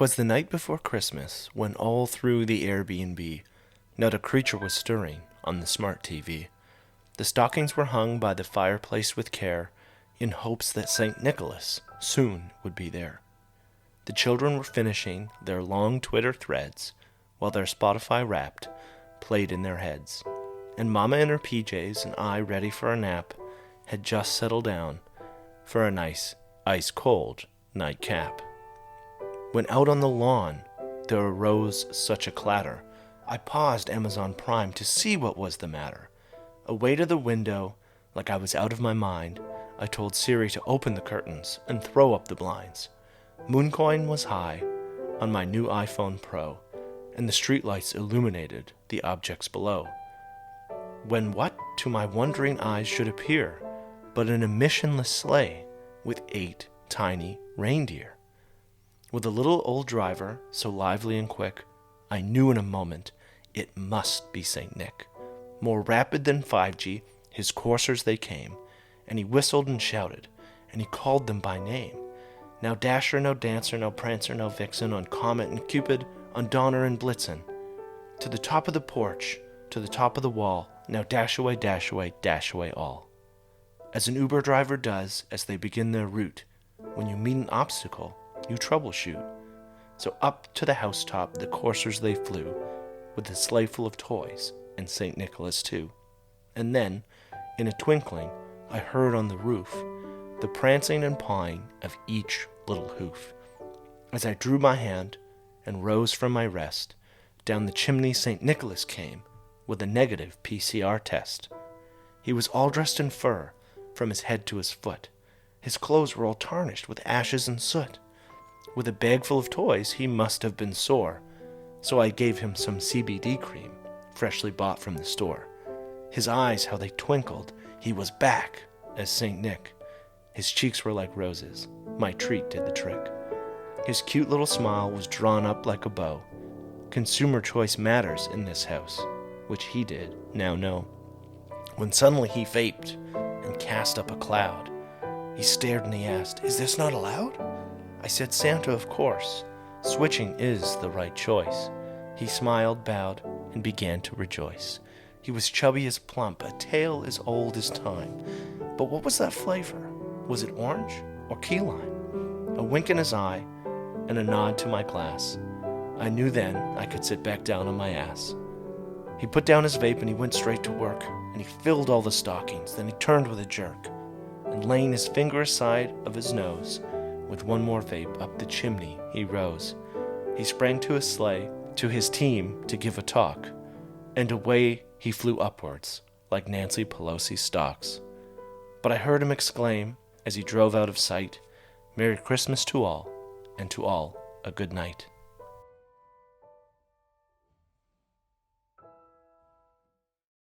'Twas the night before Christmas, when all through the Airbnb not a creature was stirring on the smart TV. The stockings were hung by the fireplace with care, in hopes that St. Nicholas soon would be there. The children were finishing their long Twitter threads, while their Spotify Wrapped played in their heads, and Mama in her PJs and I, ready for a nap, had just settled down for a nice, ice-cold nightcap. When out on the lawn there arose such a clatter, I paused Amazon Prime to see what was the matter. Away to the window, like I was out of my mind, I told SIRI to open the curtains and throw up the blinds. Mooncoin was high on my new iPhone Pro, and the streetlights illuminated the objects below. When what to my wondering eyes should appear but an emissionless sleigh with 8 tiny reindeer. With a little old driver, so lively and quick, I knew in a moment it must be St. Nick. More rapid than 5G, his coursers they came, and he whistled and shouted, and he called them by name. Now Dasher, no Dancer, no Prancer, no Vixen, on Comet and Cupid, on Donner and Blitzen. To the top of the porch, to the top of the wall, now dash away, dash away, dash away all. As an Uber driver does as they begin their route, when you meet an obstacle, you troubleshoot. So up to the housetop the coursers they flew, with a sleigh full of toys, and St. Nicholas too. And then, in a twinkling, I heard on the roof the prancing and pawing of each little hoof. As I drew my hand and rose from my rest, down the chimney St. Nicholas came with a negative PCR test. He was all dressed in fur, from his head to his foot. His clothes were all tarnished with ashes and soot. With a bag full of toys, he must have been sore, so I gave him some CBD cream, freshly bought from the store. His eyes, how they twinkled, he was back as St. Nick. His cheeks were like roses, my treat did the trick. His cute little smile was drawn up like a bow. Consumer choice matters in this house, which he did now know. When suddenly he vaped and cast up a cloud, he stared and he asked, "Is this not allowed?" I said, "Santa, of course. Switching is the right choice." He smiled, bowed, and began to rejoice. He was chubby as plump, a tale as old as time. But what was that flavor? Was it orange or key lime? A wink in his eye and a nod to my glass. I knew then I could sit back down on my ass. He put down his vape and he went straight to work, and he filled all the stockings. Then he turned with a jerk, and laying his finger aside of his nose, with one more vape up the chimney he rose. He sprang to his sleigh, to his team to give a talk, and away he flew upwards like Nancy Pelosi's stocks. But I heard him exclaim as he drove out of sight, "Merry Christmas to all, and to all a good night."